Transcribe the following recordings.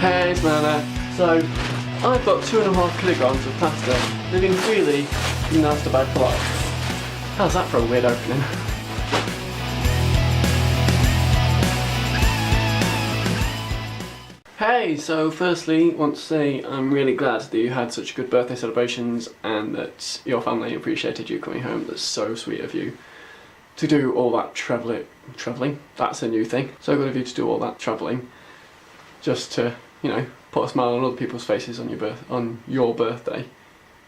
Hey, Smelleanor. So, I've got 2.5 kilograms of pasta living freely in the pasta bag for life. How's that for a weird opening? Hey, so firstly, I want to say I'm really glad that you had such good birthday celebrations and that your family appreciated you coming home. That's so sweet of you to do all that travelling, that's a new thing. So good of you to do all that travelling just to, you know, put a smile on other people's faces on your birthday.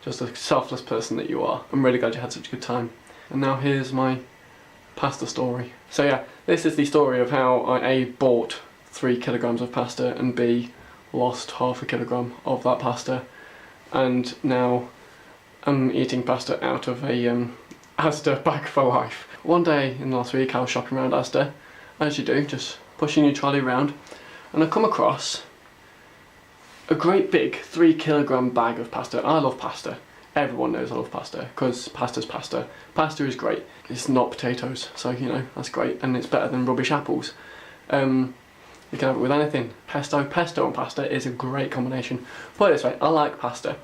Just a selfless person that you are. I'm really glad you had such a good time. And now here's my pasta story. So yeah, this is the story of how I A, bought 3 kilograms of pasta and B, lost half a kilogram of that pasta, and now I'm eating pasta out of a Asda bag for life. One day in the last week I was shopping around Asda, as you do, just pushing your trolley around, and I come across a great big 3 kilogram bag of pasta. I love pasta. Everyone knows I love pasta, because pasta's pasta. Pasta is great. It's not potatoes, so you know, that's great, and it's better than rubbish apples. You can have it with anything. Pesto and pasta is a great combination. Put it this way, I like pasta.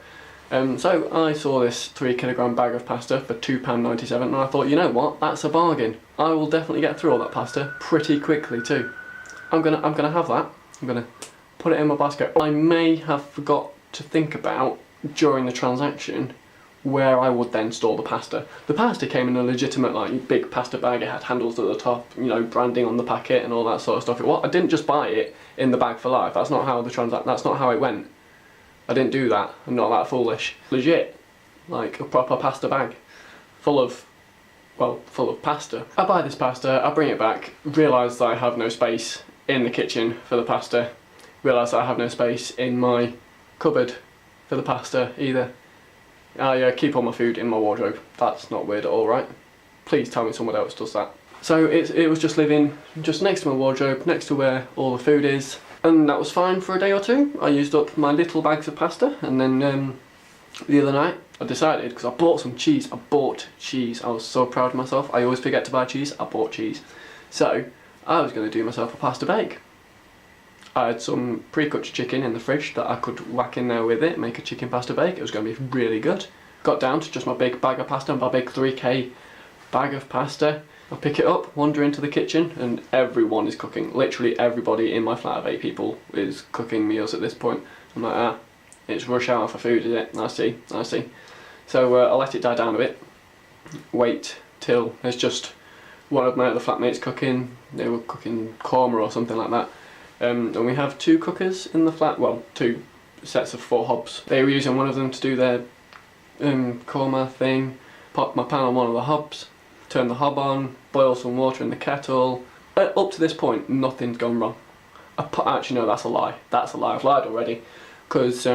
So I saw this 3 kilogram bag of pasta for £2.97 and I thought, you know what, that's a bargain. I will definitely get through all that pasta pretty quickly too. I'm gonna have that. I'm gonna put it in my basket. I may have forgot to think about during the transaction where I would then store the pasta. The pasta came in a legitimate, like, big pasta bag. It had handles at the top, you know, branding on the packet and all that sort of stuff. I didn't just buy it in the bag for life. That's not how that's not how it went. I didn't do that. I'm not that foolish. Legit, like a proper pasta bag, full of pasta. I buy this pasta, I bring it back, realise that I have no space in the kitchen for the pasta, realise that I have no space in my cupboard for the pasta either. I keep all my food in my wardrobe. That's not weird at all, right? Please tell me someone else does that. So it was just living just next to my wardrobe, next to where all the food is, and that was fine for a day or two. I used up my little bags of pasta, and then the other night I decided, because I bought some cheese. I bought cheese. I was so proud of myself. I always forget to buy cheese. I bought cheese. So I was going to do myself a pasta bake. I had some pre-cut chicken in the fridge that I could whack in there with it, make a chicken pasta bake. It was going to be really good. Got down to just my big bag of pasta, my big 3K bag of pasta. I pick it up, wander into the kitchen, and everyone is cooking. Literally everybody in my flat of 8 people is cooking meals at this point. I'm like, it's rush hour for food, is it? I see. So I let it die down a bit. Wait till there's just one of my other flatmates cooking. They were cooking korma or something like that. And we have 2 cookers in the flat, well, 2 sets of 4 hobs. They were using one of them to do their korma thing. Pop my pan on one of the hobs, turn the hob on, boil some water in the kettle. Up to this point, nothing's gone wrong. Actually, no, that's a lie. That's a lie. I've lied already. Because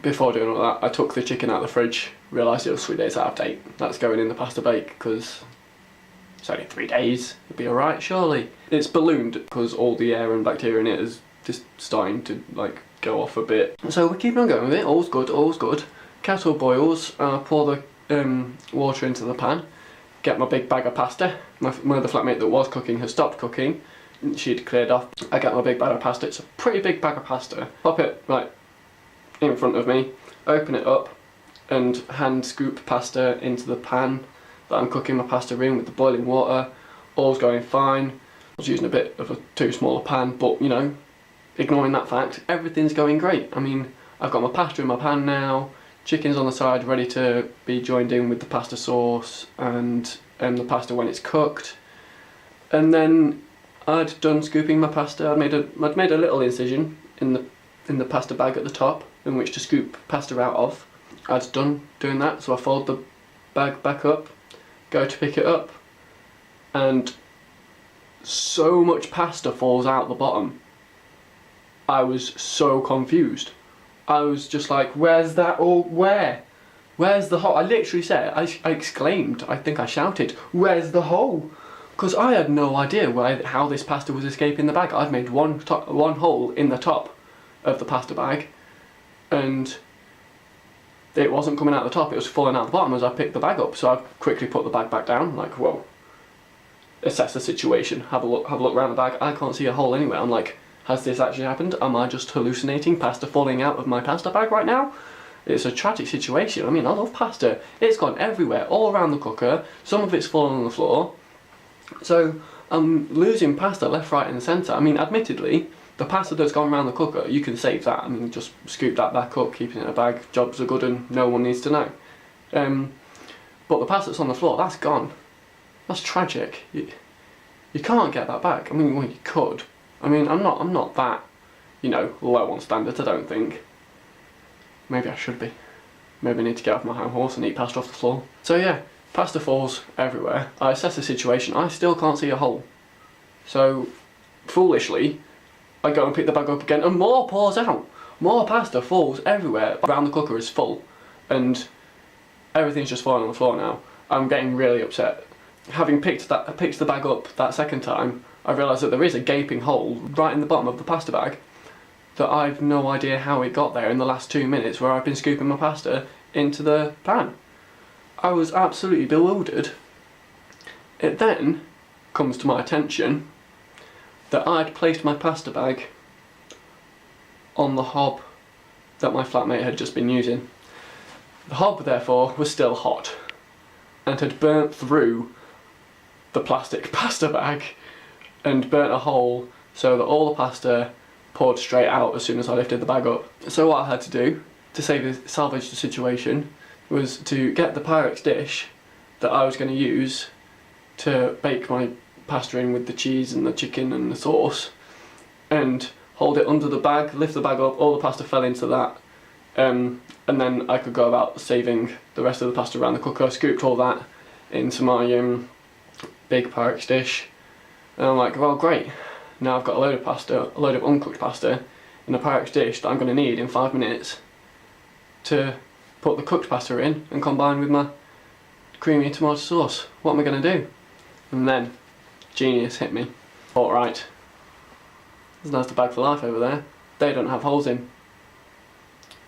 before doing all that, I took the chicken out of the fridge, realised it was 3 days out of date. That's going in the pasta bake, because it's only 3 days, it'll be alright, surely. It's ballooned because all the air and bacteria in it is just starting to, like, go off a bit. So we're keeping on going with it, all's good, all's good. Kettle boils, pour the water into the pan, get my big bag of pasta. My other flatmate that was cooking has stopped cooking, she'd cleared off. I get my big bag of pasta, it's a pretty big bag of pasta. Pop it, right, in front of me, open it up, and hand scoop pasta into the pan that I'm cooking my pasta in with the boiling water. All's going fine. I was using a bit of a too small a pan, but you know, ignoring that fact, everything's going great. I mean, I've got my pasta in my pan now, chicken's on the side ready to be joined in with the pasta sauce and the pasta when it's cooked. And then I'd done scooping my pasta. I'd made a little incision in the pasta bag at the top in which to scoop pasta out of. I'd done doing that, so I fold the bag back up, go to pick it up, and so much pasta falls out the bottom. I was so confused. I was just like, where's that all? Where's the hole? I literally said, I exclaimed, I think I shouted, where's the hole? Because I had no idea how this pasta was escaping the bag. I'd made one hole in the top of the pasta bag, and it wasn't coming out the top, it was falling out the bottom as I picked the bag up. So I quickly put the bag back down, like, whoa, assess the situation, have a look around the bag. I can't see a hole anywhere. I'm like, Has this actually happened? Am I just hallucinating pasta falling out of my pasta bag right now? It's a tragic situation. I mean, I love pasta. It's gone everywhere, all around the cooker. Some of it's fallen on the floor. So I'm losing pasta left, right and centre. I mean, admittedly, the pasta that's gone around the cooker, you can save that. I mean, just scoop that back up, keep it in a bag. Jobs are good and no one needs to know. But the pasta that's on the floor, that's gone. That's tragic. You can't get that back. I mean, well, you could. I mean, I'm not that, you know, low on standards, I don't think. Maybe I should be. Maybe I need to get off my high horse and eat pasta off the floor. So yeah, pasta falls everywhere. I assess the situation. I still can't see a hole. So, foolishly, I go and pick the bag up again and more pours out. More pasta falls everywhere. Around the cooker is full and everything's just falling on the floor now. I'm getting really upset. Having picked the bag up that second time, I realised that there is a gaping hole right in the bottom of the pasta bag that I've no idea how it got there in the last 2 minutes where I've been scooping my pasta into the pan. I was absolutely bewildered. It then comes to my attention that I'd placed my pasta bag on the hob that my flatmate had just been using. The hob, therefore, was still hot and had burnt through the plastic pasta bag and burnt a hole so that all the pasta poured straight out as soon as I lifted the bag up. So what I had to do to salvage the situation was to get the Pyrex dish that I was going to use to bake my pasta in with the cheese and the chicken and the sauce, and hold it under the bag, lift the bag up, all the pasta fell into that, and then I could go about saving the rest of the pasta around the cooker. I scooped all that into my big Pyrex dish, and I'm like, well great, now I've got a load of uncooked pasta in a Pyrex dish that I'm going to need in 5 minutes to put the cooked pasta in and combine with my creamy tomato sauce. What am I going to do? And then genius hit me. Alright, there's an Asda bag for life over there. They don't have holes in.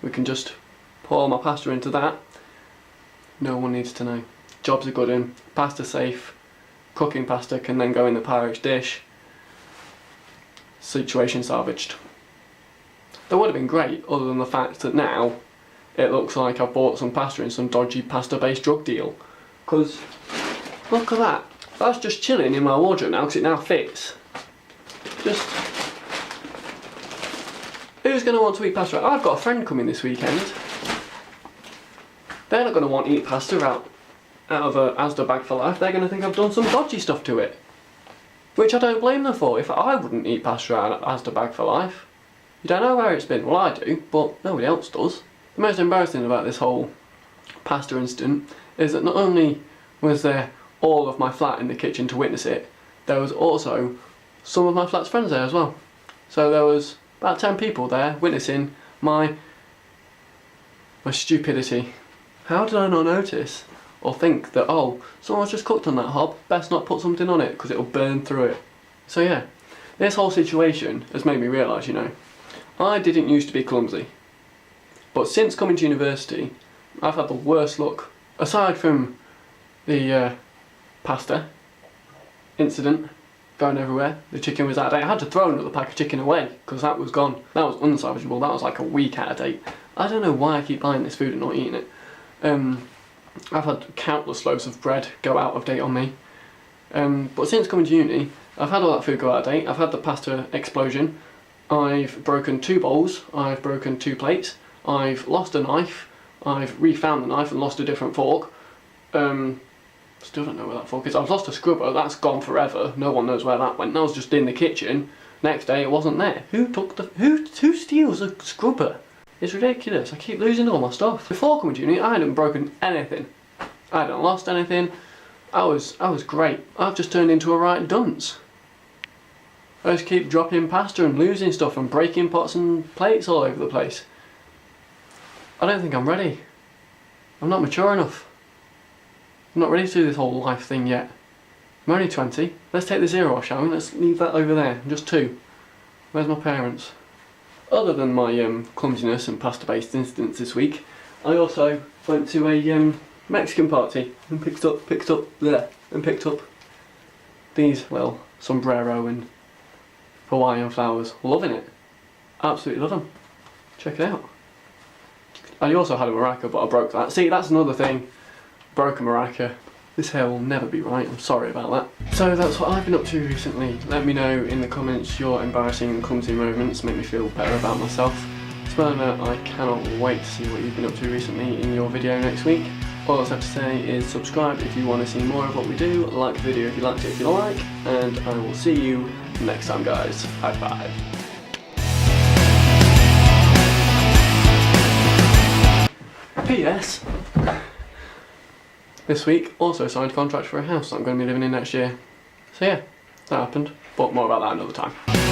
We can just pour my pasta into that. No one needs to know. Jobs are good in. Pasta safe. Cooking pasta can then go in the Pyrex dish. Situation salvaged. That would have been great, other than the fact that now it looks like I've bought some pasta in some dodgy pasta-based drug deal. Because, look at that. That's just chilling in my wardrobe now because it now fits. Just, who's going to want to eat pasta? I've got a friend coming this weekend. They're not going to want to eat pasta out of a Asda bag for life. They're going to think I've done some dodgy stuff to it. Which I don't blame them for. If I wouldn't eat pasta out of an Asda bag for life. You don't know where it's been. Well, I do, but nobody else does. The most embarrassing about this whole pasta incident is that not only was there all of my flat in the kitchen to witness it, there was also some of my flat's friends there as well. So there was about 10 people there witnessing my stupidity. How did I not notice or think that, oh, someone's just cooked on that hob, best not put something on it because it'll burn through it. So yeah, this whole situation has made me realise, you know, I didn't used to be clumsy, but since coming to university I've had the worst luck. Aside from the pasta incident going everywhere, the chicken was out of date. I had to throw another pack of chicken away because that was gone. That was unsalvageable. That was like a week out of date. I don't know why I keep buying this food and not eating it. I've had countless loaves of bread go out of date on me. But since coming to uni, I've had all that food go out of date. I've had the pasta explosion. I've broken 2 bowls. I've broken 2 plates. I've lost a knife. I've refound the knife and lost a different fork. Still don't know where that fork is. I've lost a scrubber. That's gone forever. No one knows where that went. That was just in the kitchen. Next day it wasn't there. Who steals a scrubber? It's ridiculous. I keep losing all my stuff. Before coming to uni, I hadn't broken anything. I hadn't lost anything. I was great. I've just turned into a right dunce. I just keep dropping pasta and losing stuff and breaking pots and plates all over the place. I don't think I'm ready. I'm not mature enough. I'm not ready to do this whole life thing yet. I'm only 20. Let's take the 0 off, shall we? Let's leave that over there. Just 2. Where's my parents? Other than my clumsiness and pasta-based incidents this week, I also went to a Mexican party and picked up these, well, sombrero and Hawaiian flowers. Loving it. Absolutely love them. Check it out. I also had a maraca, but I broke that. See, that's another thing. Broke a maraca. This hair will never be right, I'm sorry about that. So that's what I've been up to recently. Let me know in the comments your embarrassing and clumsy moments, make me feel better about myself. Smelleanor, I cannot wait to see what you've been up to recently in your video next week. All I have to say is subscribe if you want to see more of what we do, like the video if you liked it if you don't like, and I will see you next time guys. High five. P.S. This week, also signed a contract for a house that I'm going to be living in next year. So yeah, that happened, but more about that another time.